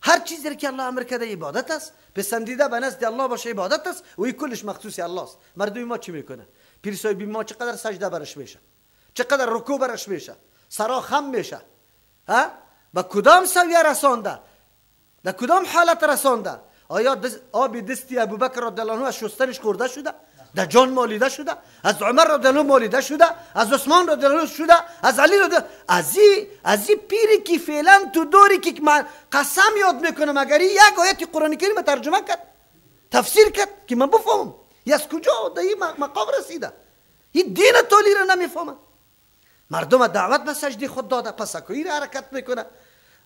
هر چیزی که الله امر کرده عبادت است، پسندیده به نزد الله باشه عبادت است و این کلش مخصوص الله است. مردم ما چی میکنه؟ پیر صاحب ما چقدر سجده برش میشه، چقدر رکوع برش میشه، سرا خم میشه، ها با کدام سویه رسانده، در کدام حالت رسانده؟ آیا آب دستی ابوبکر رضی الله عنه از شستنش خورده شده؟ در جان مالیده شده؟ از عمر رضی الله مالیده شده؟ از عثمان رضی الله شده؟ از علی رضی الله؟ از این پیری که فعلا تو دوری که من قسم یاد میکنم اگر یک آیت قرآن کریم ترجمه کرد، تفسیر کرد که من بفهمم از کجا در این مقام رسیده، این دین تولی را نمیفهمه. مردم دعوت به سجده خود داده، پس اکوی را حرکت میکنه.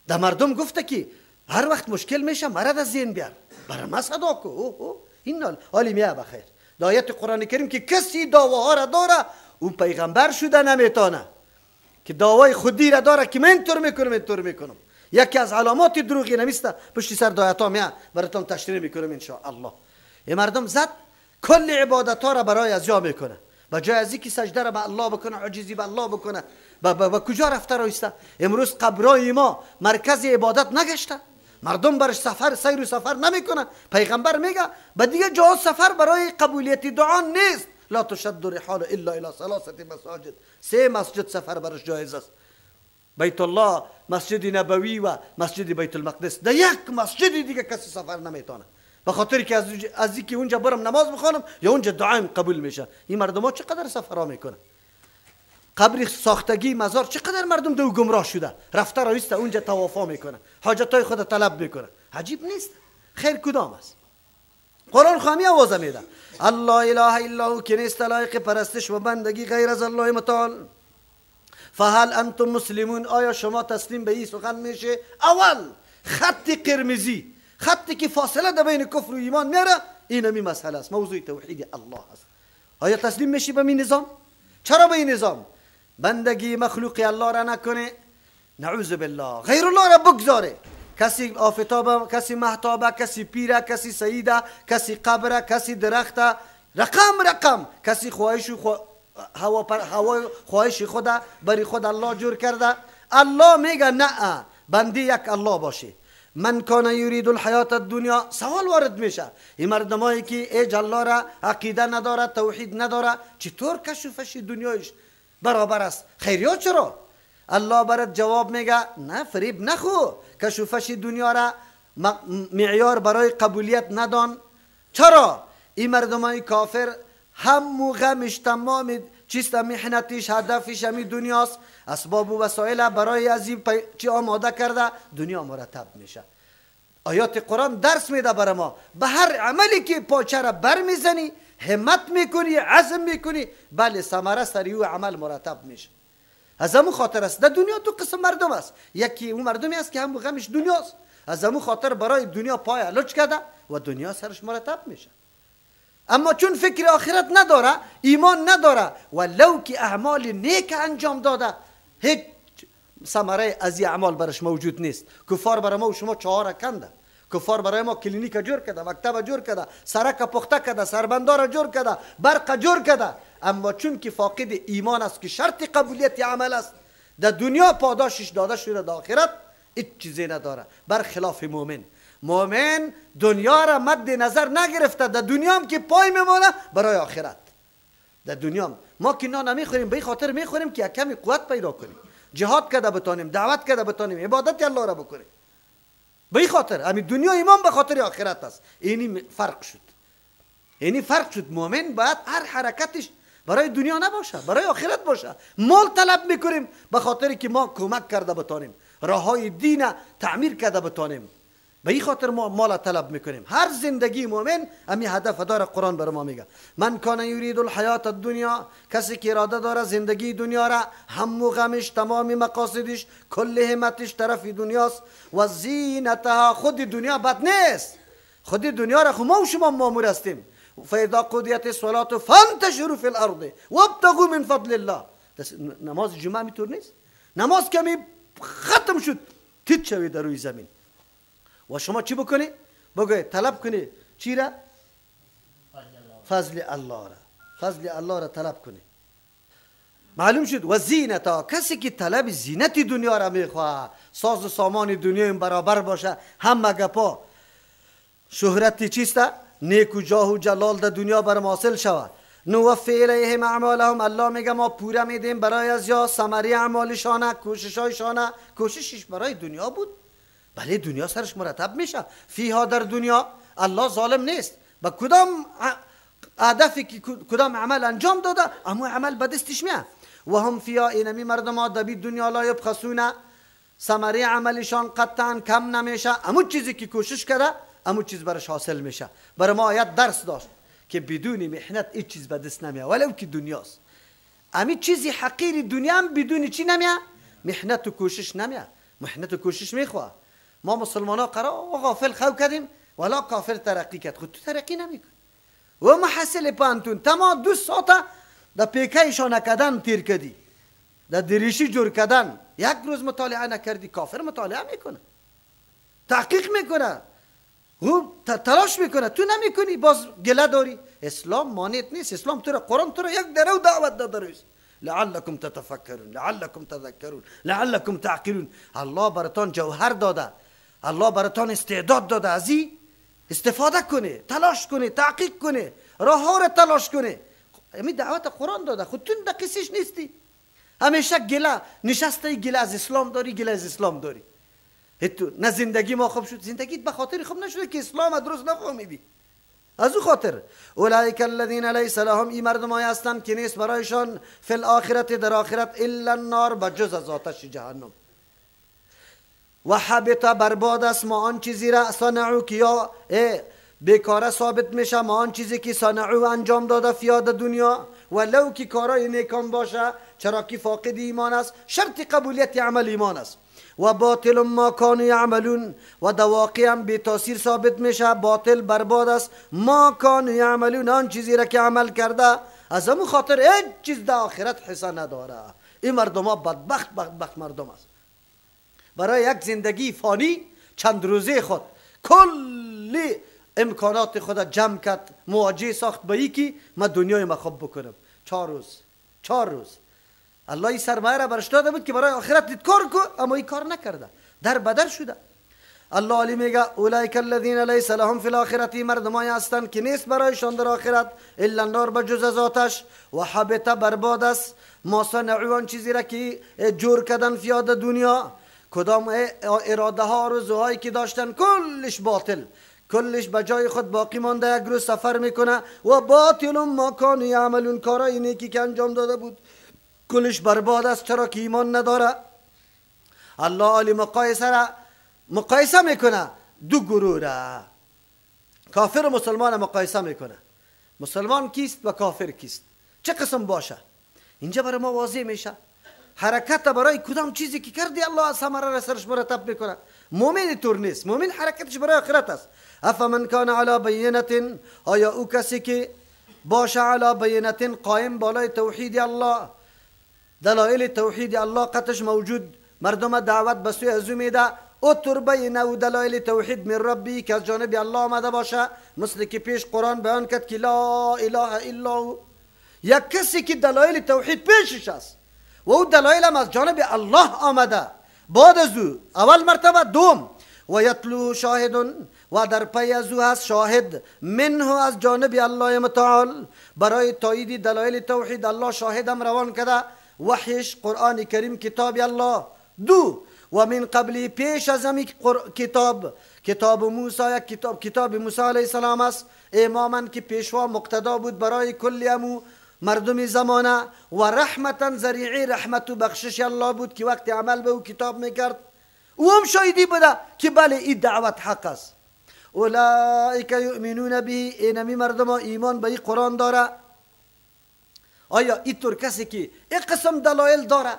در مردم گفته که هر وقت مشکل میشه مرد از ذهن بیار، برای ما صدا کو. این حالی میه بخیر. در آیت قرآن کریم که کسی دعواها را داره اون پیغمبر شده نمیتونه که دعوای خودی را داره که من اینطور میکنم. یکی از علامات دروغی نمیسته پشت سر آیت ها میه براتون تشریح میکنم ان شاء الله. این مردم زد کل عبادت ها را برای از جا میکنه، با جای از اینکه سجده را به الله بکنه، عجزی به الله بکنه، با کجا رفته رایسته؟ امروز قبرای ما مرکز عبادت نگشته، مردم برش سیر و سفر نمیکنن. پیغمبر میگه به دیگه جا سفر برای قبولیت دعا نیست. لا تشد الرحال الا الى ثلاثه مساجد، 3 مسجد سفر برش جایز است: بیت الله، مسجد نبوی و مسجد بیت المقدس. در یک مسجد دیگه کسی سفر نمیتونه، به خاطر که از اینکه اونجا برم نماز بخوانم یا اونجا دعایم قبول میشه. این مردم ها چقدر سفرها میکنه. قبر ساختگی مزار چقدر مردم دو گمراه شده، رفته رایسته اونجا طوافا میکنه، حاجتای خود طلب میکنه. عجیب نیست؟ خیر کدام است؟ قرآن خامی آواز میده الله اله الا هو، که نیست لایق پرستش و بندگی غیر از الله متعال. فهل انتم مسلمون، آیا شما تسلیم به این سخن میشه؟ اول خط قرمزی، خطی که فاصله در بین کفر و ایمان میاره، این می مسئله است، موضوع توحید الله است. آیا تسلیم میشی به این نظام؟ چرا به این نظام؟ بندگی مخلوق الله را نکنه، نعوذ بالله، غیر الله را بگذاره. کسی آفتابه، کسی محتابه، کسی پیره، کسی سیده، کسی قبره، کسی درخته، رقم، کسی خواهش خود بری خود الله جور کرده. الله میگه نه، بندی یک الله باشه. من کان یرید الحیات الدنیا، سوال وارد میشه این مردمایی که ایج الله را عقیده نداره، توحید نداره، چطور کشفش دنیایش برابر است؟ خیریات چرا؟ الله برات جواب میگه نه، فریب نخو، کشفش دنیا را معیار برای قبولیت ندان. چرا؟ این مردمای کافر هم غمش تمام چیست، محنتش هدفش همی دنیاست، اسباب و وسایل برای از این چی آماده کرده، دنیا مرتب میشه. آیات قرآن درس میده برای ما، به هر عملی که پاچه را بر میزنی، همت میکنی، عزم میکنی، بله ثمره سری و عمل مرتب میشه. از همون خاطر است در دنیا دو قسم مردم است. یکی اون مردمی است که هم غمش دنیاست، از همون خاطر برای دنیا پای لچ کرده و دنیا سرش مرتب میشه. اما چون فکر آخرت نداره، ایمان نداره، ولو که اعمال نیک انجام داده، هیچ ثمره از این اعمال برش موجود نیست. کفار برای ما و شما چهار کنده، کفار برای ما کلینیک جور کرده، مکتب جور کرده، سرک پخته کرده، سربندار جور کرده، برق جور کرده. اما چون که فاقد ایمان است که شرط قبولیت عمل است، در دنیا پاداشش داده شده، در آخرت هیچ چیزی نداره. برخلاف مومن دنیا را مد نظر نگرفته، در دنیا هم که پای میمونه برای آخرت. در دنیا هم ما که نان نمیخوریم به خاطر میخوریم که کمی قوت پیدا کنیم، جهاد کرده بتانیم، دعوت کرده بتانیم، عبادت الله را بکنیم. به خاطر همین دنیا ایمان به خاطر آخرت است. اینی فرق شد. مومن باید هر حرکتش برای دنیا نباشه، برای آخرت باشه. مال طلب میکنیم به خاطر که ما کمک کرده بتانیم، راههای دین تعمیر کرده بتانیم، به این خاطر ما مال طلب میکنیم. هر زندگی مومن همین هدف داره. قرآن بر ما میگه من کان یرید الحیات الدنیا، کسی که اراده داره زندگی دنیا را، هم و غمش، تمام مقاصدش، کل همتش طرف دنیاست، و زینتها، خود دنیا بد نیست، خود دنیا را خود ما و شما مامور هستیم. فاذا قضیت الصلاة فانتشروا فی الارض وابتغوا من فضل الله. نماز جمعه میطور نیست؟ نماز کمی ختم شد تیت شوی در روی زمین و شما چی بکنی؟ بگوی طلب کنی چی را؟ فضل الله را طلب کنی. معلوم شد و زینتا، کسی که طلب زینت دنیا را میخواه، ساز و سامان دنیا برابر باشه، همه گپا شهرتی چیسته؟ نیک و جاه و جلال در دنیا برام حاصل شود. نوفی الیهم اعمالهم، الله میگه ما پوره میدیم برای از یا ثمره اعمالشانه، کوششایشانه. کوششش برای دنیا بود، بله دنیا سرش مرتب میشه. فیها، در دنیا الله ظالم نیست. با کدام هدفی که کدام عمل انجام داده، اما عمل به دستش میاد. و هم فیها، اینمی مردم ها در دنیا لا یبخسون، ثمره عملشان قطعا کم نمیشه. اما چیزی که کوشش کرده اما چیز برش حاصل میشه. برای ما آیت درس داشت که بدون محنت هیچ چیز به دست نمیاد، ولو که دنیاست. امی چیزی حقیر دنیا هم بدون چی نمیاد؟ محنت و کوشش نمیاد. محنت و کوشش میخواه. ما مسلمان ها قرار غافل خو کردیم، ولا کافر ترقی کرد، خود تو ترقی نمیکن. و محصل پانتون تمام 2 ساعت در پیکایشان کردن تیر کردی، در دریشی جور کردن، یک روز مطالعه نکردی. کافر مطالعه میکنه، تحقیق میکنه، تلاش میکنه، تو نمیکنی، باز گله داری. اسلام مانعت نیست. اسلام تو را، قرآن تو را یک درو دعوت داده است. لعلکم تتفکرون، لعلکم تذکرون، لعلکم تعقلون. الله براتون جوهر داده، الله براتون استعداد داده، از این استفاده کنه، تلاش کنه، تحقیق کنه، راه ها را تلاش کنه. همین دعوت قرآن داده، خود تو در قصیش نیستی. همیشه گله نشسته، گله از اسلام داری، گله از اسلام داری. تو نه زندگی ما خوب شد، زندگیت به خاطر خوب نشده که اسلام درست نفهمیدی. از او خاطر اولئک الذین لیس لهم، این مردمایی هستند که نیست برایشان فی الاخرت، در آخرت، الا النار، بجز از آتش جهنم. و حبط، برباد است، ما آن چیزی را صنعوا، که یا بیکاره ثابت میشه، ما آن چیزی که صنعوا انجام داده فیاد دنیا، ولو که کارای نیکان باشه، چرا که فاقد ایمان است. شرط قبولیت عمل ایمان است. و باطل ما کانوا یعملون، و در واقع هم بی تاثیر ثابت میشه، باطل برباد است، ما کانوا یعملون، آن چیزی را که عمل کرده. از همون خاطر هیچ چیز در آخرت حصه نداره. این مردم ها بدبخت مردم است. برای یک زندگی فانی چند روزه خود کلی امکانات خود جمع کرد، مواجه ساخت با یکی من دنیای ما خوب بکنم. 4 روز الله این سرمایه را برش داده بود که برای آخرت کار کن، اما این کار نکرده، در بدر شده. الله علی میگه اولئک الذین لیس لهم فی الاخرة، مردمایی هستند که نیست برایشان در آخرت الا النار، بجز از آتش. و حبط، برباد است، ما صنعوا، آن چیزی را که جور کردن فیاد دنیا. کدام اراده ها، آرزوهایی که داشتن، کلش باطل، کلش به جای خود باقی مانده، یک روز سفر میکنه. و باطل ما کانوا یعملون، کارای نیکی که انجام داده بود کلش برباد است، چرا که ایمان نداره. الله علی مقایسه میکنه 2 گروه را، کافر و مسلمان مقایسه میکنه. مسلمان کیست و کافر کیست، چه قسم باشه. اینجا برای ما واضح میشه حرکت برای کدام چیزی که کردی الله از ثمره را سرش مرتب میکنه. مومن طور نیست، مومن حرکتش برای آخرت است. افمن کان علی بینة، آیا او کسی که باشه علی بینة، قائم بالای توحید الله، دلایل توحید الله قطعش موجود، مردم دعوت به سوی از او میده، اتر بینه، و دلایل توحید من ربی که از جانب الله آمده باشه. مثل که پیش قرآن بیان کرد که لا اله الا هو، یک کسی که دلایل توحید پیشش است و او دلایل هم از جانب الله آمده، بعد از او اول مرتبه دوم و یتلو شاهد، و در پی از او هست شاهد، منه، از جانب الله متعال، برای تایید دلایل توحید الله شاهدم روان کرده، وحیش قرآن کریم کتاب الله. 2 و من قبلی، پیش از همین کتاب موسی، یک کتاب موسی علیه السلام است، اماما که پیشوا مقتدا بود برای کل امو مردم زمانه، و رحمتا، ذریعه رحمت و بخشش الله بود که وقتی عمل به او کتاب میکرد او هم شایدی بوده که بله این دعوت حق است. اولئک یؤمنون به، اینمی مردم ها ایمان به این قرآن داره. آیا اینطور کسی که این قسم دلایل داره،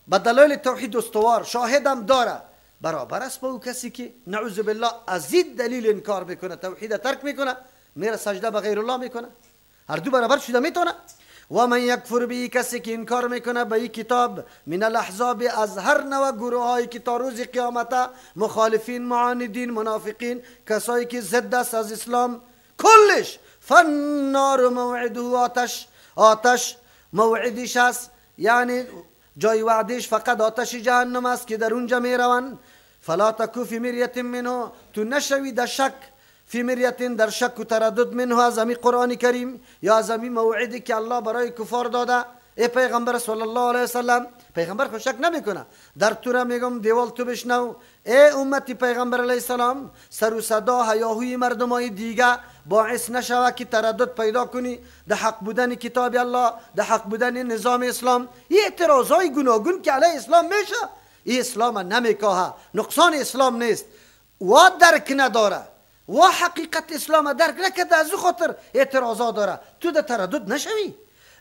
با دلایل توحید استوار، شاهدم داره، برابر است با او کسی که نعوذ بالله از این دلیل انکار میکنه، توحید ترک میکنه، میره سجده به غیر الله میکنه؟ هر دو برابر شده میتونه؟ و من یکفر به، کسی که انکار میکنه به این کتاب، من الاحزاب، از هر نوع گروه هایی که تا روز قیامت مخالفین، معاندین، منافقین، کسایی که ضد است از اسلام کلش، فالنار موعده، آتش موعدش است، یعنی جای وعدش فقط آتش جهنم است که در اونجا میروند. فلا تکو فی مریت منه، تو نشوی در شک، فی مریت در شک و تردد منه، از همی قرآن کریم یا از همی موعدی که الله برای کفار داده. ای پیغمبر صلی الله علیه وسلم، پیغمبر خود شک نمیکنه. در تو را میگم دیوال تو بشنو، ای امتی پیغمبر علیه السلام، سر و صدا هیاهوی مردمای دیگه باعث نشوه که تردد پیدا کنی در حق بودن کتاب الله، در حق بودن نظام اسلام. این اعتراضای گوناگون که علیه اسلام میشه، این اسلام نمیکاهه، نقصان اسلام نیست و درک نداره و حقیقت اسلام درک نکرده، از او خاطر اعتراضات داره. تو در تردد نشوی.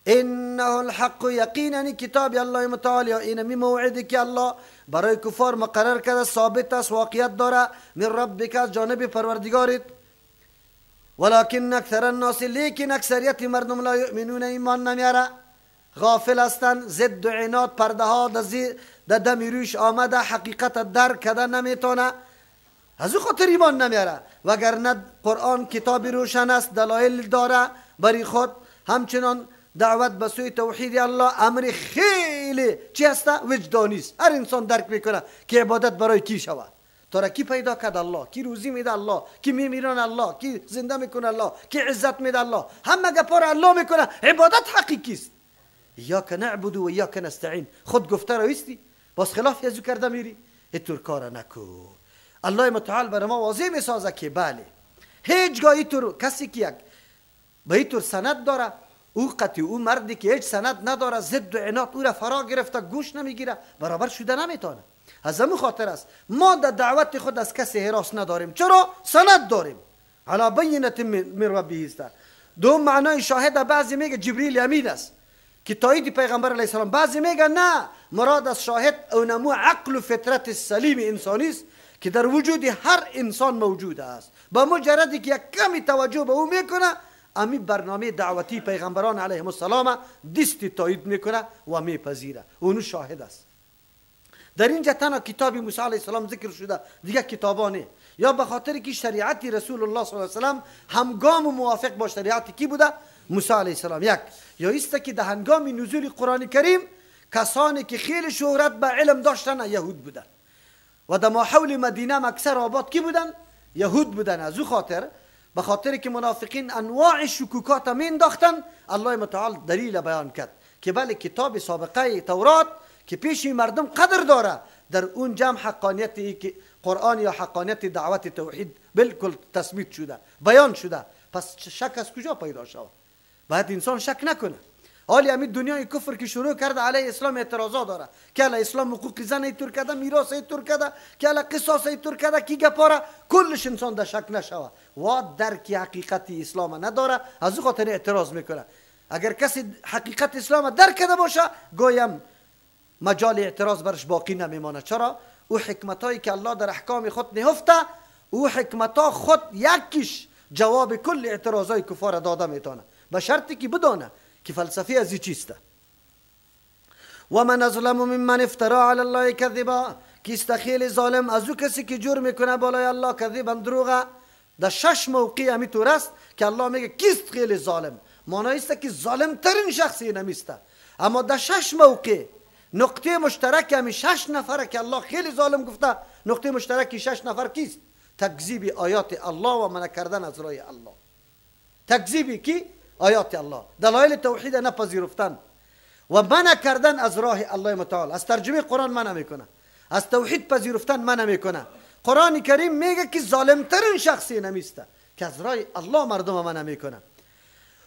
انه الحق، یقینا کتاب الله متعال، اینمی موعدی که الله برای کفار مقرر کرده ثابت است، واقعیت داره، من ربک، از جانب پروردگارت. ولکن اکثر الناس، لیکن اکثریت مردم لا یؤمنون، ایمان نمیاره، غافل هستند. ضد و عناد پرده ها در دم روش آمده، حقیقت درک کرده نمیتونه، از او خاطر ایمان نمیاره. وگرنه قرآن کتاب روشن است، دلایل داره برای خود. همچنان دعوت به سوی توحید الله امر خیلی چی هسته؟ وجدانی است. هر انسان درک میکنه که عبادت برای کی شود. تو را کی پیدا کرد؟ الله. کی روزی میده؟ الله. کی میمیران؟ الله. کی زنده میکنه؟ الله. کی عزت میده؟ الله. همه گپا را الله میکنه. عبادت حقیقی است. ایاک نعبد و ایاک نستعین، خود گفته رویستی، باز خلاف ازو کرده میری. اینطور کار نکو. الله متعال برای ما واضح میسازه که بله، هیچگاه اینطور کسی که یک به اینطور سند داره، او قطعی او مردی که هیچ سند نداره، ضد و عناد او را فرا گرفته، گوش نمیگیره، برابر شده نمیتونه. از همون خاطر است ما در دعوت خود از کسی هراس نداریم. چرا؟ سند داریم، علی بینة من ربه است. دو معنای شاهد، بعضی میگه جبریل امین است که تایید پیغمبر علیه السلام، بعضی میگه نه، مراد از شاهد اونمو عقل و فطرت سلیم انسانی است که در وجود هر انسان موجود است. با مجردی که یک کمی توجه به او میکنه، امی برنامه دعوتی پیغمبران علیهم السلام دستی تایید میکنه و میپذیره، اونو شاهد است. در اینجا تنها کتاب موسی علیه السلام ذکر شده، دیگه کتابانه، یا به خاطر که شریعت رسول الله صلی الله علیه وسلم همگام و موافق با شریعت کی بوده؟ موسی علیه السلام. یک یا است که در هنگام نزول قرآن کریم کسانی که خیلی شهرت به علم داشتن یهود بودن و در ماحول مدینه اکثر آباد کی بودن؟ یهود بودن. از او خاطر، به خاطر که منافقین انواع شکوکات مینداختن، الله متعال دلیل بیان کرد که بله کتاب سابقه تورات که پیش مردم قدر داره، در اون جمع حقانیت قرآن یا حقانیت دعوت توحید بالکل تثبیت شده، بیان شده. پس شک از کجا پیدا شود؟ باید انسان شک نکنه. حالی همین دنیای کفر که شروع کرده علیه اسلام اعتراضا داره که علیه اسلام حقوق زن ایتور کرده، میراث ایتور کرده، که علیه قصاص ایتور کرده، کی گپاره، کلش انسان در شک نشوه و درک حقیقت اسلام نداره، از او خاطر اعتراض میکنه. اگر کسی حقیقت اسلام درک کرده باشه، گویم مجال اعتراض برش باقی نمیمانه. چرا؟ او حکمتایی که الله در احکام خود نهفته، او حکمتا خود یکیش جواب کل اعتراضای کفار داده میتونه، به شرطی که بدانه که فلسفه از چیسته. و من ظلم ممن افترا علی الله کذبا، کیست خیلی ظالم از او کسی که جور میکنه بالای الله کذبا، دروغه. در 6 موقع همی طور است که الله میگه کیست خیلی ظالم، معنی است که ظالم ترین شخصی نمیسته. اما در 6 موقع نقطه مشترک همی 6 نفره که الله خیلی ظالم گفته، نقطه مشترک 6 نفر کیست؟ تکذیب آیات الله و منع کردن از راه الله. تکذیبی کی؟ آیات الله، دلایل توحید نپذیرفتن و منع کردن از راه الله متعال. از ترجمه قرآن منع میکنه، از توحید پذیرفتن منع میکنه. قرآن کریم میگه که ظالم ترین شخصی نمیسته که از راه الله مردم منع میکنه.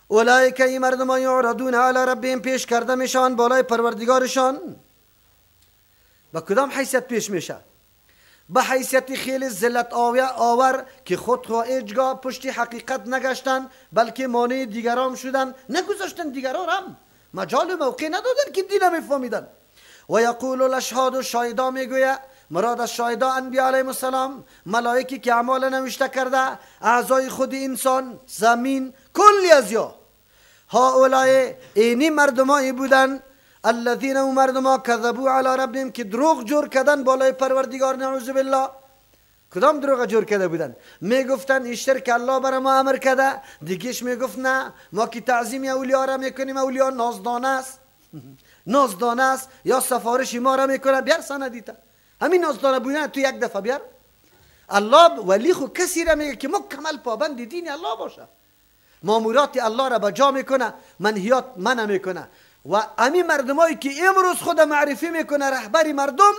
اولئک ای مردم یعرضون علی ربهم، پیش کرده میشن بالای پروردگارشان. با کدام حیثیت پیش میشه؟ به حیثیت خیلی ذلت آور که خود هیچگاه پشتی حقیقت نگشتن، بلکه مانع دیگران شدن، نگذاشتن دیگران هم مجال موقع ندادن که دین میفهمیدن. و یقول الاشهاد، شایدا میگوید، مراد از شایدا انبیاء علیهم السلام، ملائکی که اعمال نوشته کرده، اعضای خود انسان، زمین، کلی ازیا. ها اولای اینی مردمایی بودن، الذین او مردما کذبوا علی ربهم که دروغ جور کردن بالای پروردگار، نعوذ بالله. کدام دروغ جور کرده بودن؟ میگفتن این شرک الله برای ما امر کرده، دیگهش میگفت نه ما که تعظیم اولیاء را میکنیم، اولیاء نازدانه است. نازدانه است یا سفارش ما را میکنه بیار سندیتا. همین نازدانه بودن تو یک دفعه بیار. الله ولی خو کسی را میگه که مکمل پابند دین الله باشه، مامورات الله را بجا میکنه، منهیات منع میکنه. و همین مردمایی که امروز خود معرفی میکنه رهبری مردم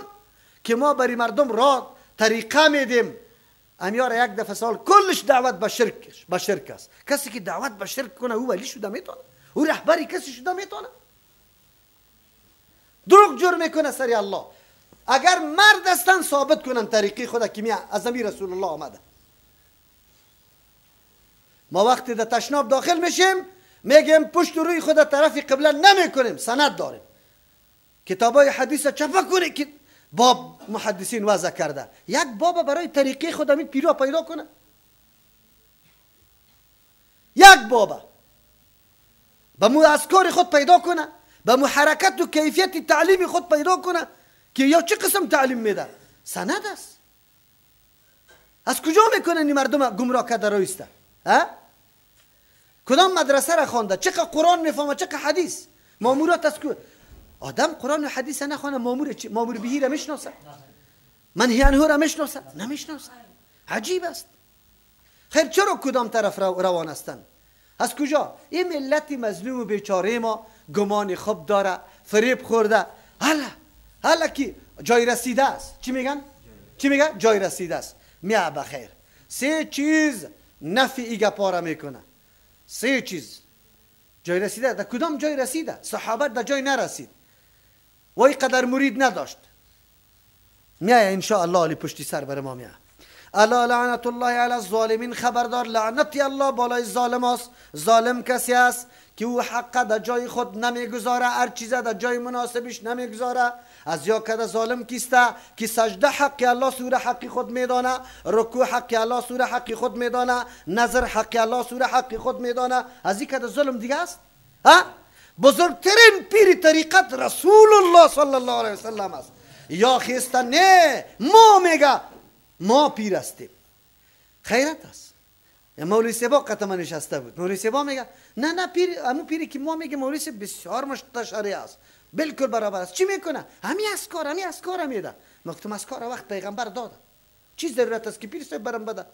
که ما بری مردم را طریقه میدیم، امیها را یک دفعه سال کلش دعوت به شرک است. کسی که دعوت به شرک کنه او ولی شده میتونه؟ او رهبری کسی شده میتونه؟ دروغ جور میکنه سری الله. اگر مرد هستن ثابت کنن طریقی خدا که از نبی رسول الله آمده. ما وقتی در تشناب داخل میشیم میگیم پشت و روی خدا طرف قبله نمیکنیم، سند داریم. کتابای حدیث چپا کنه که باب محدثین وضع کرده. یک باب برای طریقی خدا می پیرو پیدا کنه، یک باب به مو اذکار خود پیدا کنه، به مو حرکت و کیفیت تعلیم خود پیدا کنه که یا چه قسم تعلیم میده. سند است. از کجا میکنن این مردم گمراه کرده رویسته؟ کدام مدرسه را خوانده؟ چقدر قرآن میفهمه، چقدر حدیث؟ مامورات از کو؟ آدم قرآن و حدیث نخوانه مامور بهی را میشناسه؟ منهی عنه را میشناسه؟ نمیشناسه. عجیب است. خیر چرا کدام طرف روان هستند؟ از کجا؟ این ملت مظلوم و بیچاره ما گمان خوب داره، فریب خورده. حالا که جای رسیده است. چی میگن؟ چی میگن؟ جای رسیده است. میاه بخیر. سه چیز نفی ای گپا میکنه. سه چیز جای رسیده. در کدام جای رسیده؟ صحابت در جای نرسید و این قدر مرید نداشت. میاه انشاءالله علی پشتی سر بر ما میاه. الا لعنت الله علی الظالمین، خبردار لعنتی الله بالای ظالم است. ظالم کسی است که او حق در جای خود نمیگذاره، هر چیز در جای مناسبش نمیگذاره. از یا کده ظالم کیسته که سجده حق الله سوره حق خود میدانه، رکوع حق الله سوره حق خود میدانه، نظر حق الله سوره حق خود میدانه. از این کده ظلم دیگه است؟ بزرگترین پیر طریقت رسول الله صلی الله علیه وسلم است. یا خیسته نه ما میگه ما پیر هستیم. خیرت است. مولوی سبا قطعا نشسته بود. مولوی سبا میگه نه پیر، همون پیری که ما میگه مولوی سبا بسیار مشتشری است، بالکل برابر است. چی میکنه؟ همین اسکار میده. مکتوم اسکار وقت پیغمبر داده. چی ضرورت است که پیر صاحب برام بده؟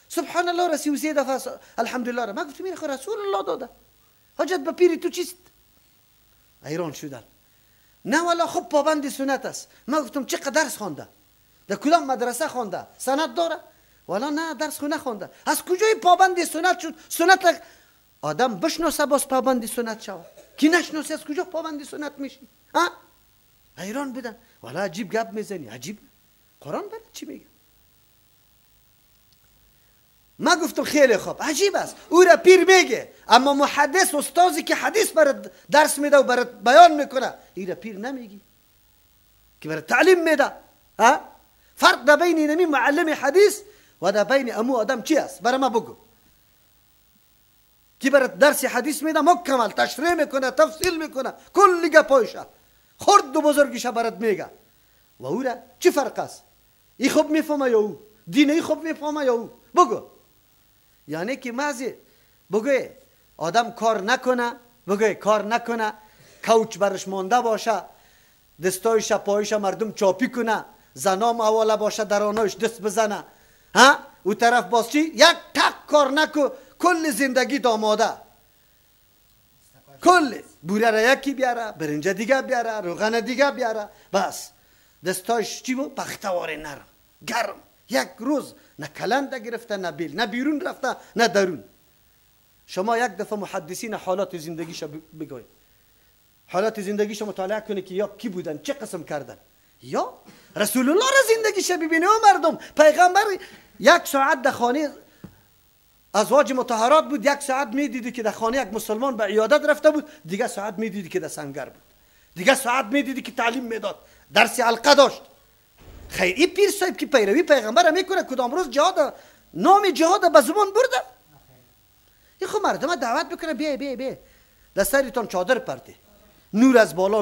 سبحان الله رسی و 3 دفعه الحمدلله را. ما گفتم این خود رسول الله داده. حاجت به پیری تو چیست؟ ایران شدن. نه والا خب پابند سنت است. ما گفتم چقدر درس خوانده؟ در کدام مدرسه خوانده؟ سند داره؟ والا نه درس خو نخوانده. از کجای پابند سنت شد؟ سنت آدم بشناسه باز پابند سنت شود. کی نشناسه از کجا پابند سنت میشی؟ ایران بودن. والا عجیب گپ میزنی. عجیب. قرآن برای چی میگه؟ ما گفتم خیلی خوب، عجیب است. او را پیر میگه، اما محدث استازی که حدیث برات درس میده و برات بیان میکنه این را پیر نمیگی که برات تعلیم میده. فرق در بین نمی معلم حدیث و در بین امو آدم چی است؟ برای ما بگو. که برات درس حدیث میده مکمل تشریح میکنه، تفصیل میکنه، کلی گپایشه خرد و بزرگیشه برات میگه. و او را چی فرق است؟ ای خوب میفهمه یا او؟ دین ای خوب میفهمه یا او؟ بگو. یعنی که مازی بگوی آدم کار نکنه، بگوی کار نکنه، کوچ برش مانده باشه، دستایش پایش مردم چاپی کنه، زنام حواله باشه در آنایش دست بزنه، او طرف باز چی؟ یک تک کار نکو، کل زندگی داماده، کل بوره را یکی بیاره، برنج دیگه بیاره، روغن دیگه بیاره، بس دستایش چی بود؟ پختوار نرم گرم. یک روز نه کلنده گرفته، نه بیل، نه بیرون رفته، نه درون. شما یک دفعه محدثین حالات زندگیش بگوید، حالات زندگیش مطالعه کنه که یا کی بودن، چه قسم کردن. یا رسول الله را زندگیش ببینه و مردم. پیغمبر 1 ساعت در خانه ازواج مطهرات بود، 1 ساعت میدیدی که در خانه یک مسلمان به عیادت رفته بود، دیگه ساعت میدیدی که در سنگر بود، دیگه ساعت میدیدی که تعلیم میداد، درس حلقه داشت. خیر این پیر صاحب که پیروی پیغمبر میکنه کدام روز جهاد نام جهاد به زبان برده؟ این خب مردم دعوت بکنه بیا در سرتون چادر پرته، نور از بالا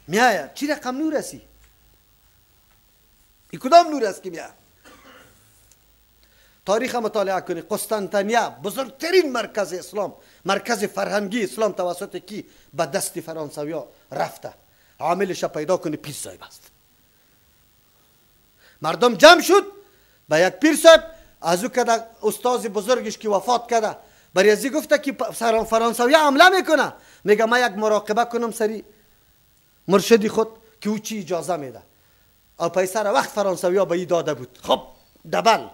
میآید. چی رقم نور هستی؟ این کدام نور است که میآید؟ تاریخ مطالعه کنی. قسطنطنیه بزرگترین مرکز اسلام، مرکز فرهنگی اسلام توسط کی به دست فرانسویا رفته. عاملش پیدا کنی پیر صاحب است. مردم جمع شد به یک پیر صاحب، از او کده استاد بزرگش که وفات کرده برای ازی گفته که فرانسویا حمله میکنه. میگه ما یک مراقبه کنم سری مرشدی خود که او چی اجازه میده. او پیسر وقت فرانسویا به ای داده بود. خب دبل.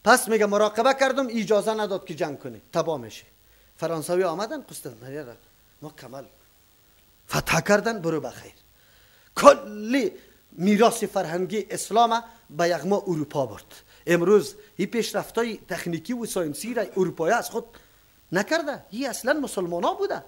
پس میگه مراقبه کردم اجازه نداد که جنگ کنه، تباه میشه. فرانسویا آمدن قسطنطنیه را مکمل فتح کردن. برو بخیر. کلی میراث فرهنگی اسلام به یک ما اروپا برد. امروز این پیشرفت‌های تکنیکی و ساینسی را اروپایی از خود نکرده. این اصلا مسلمان ها بوده.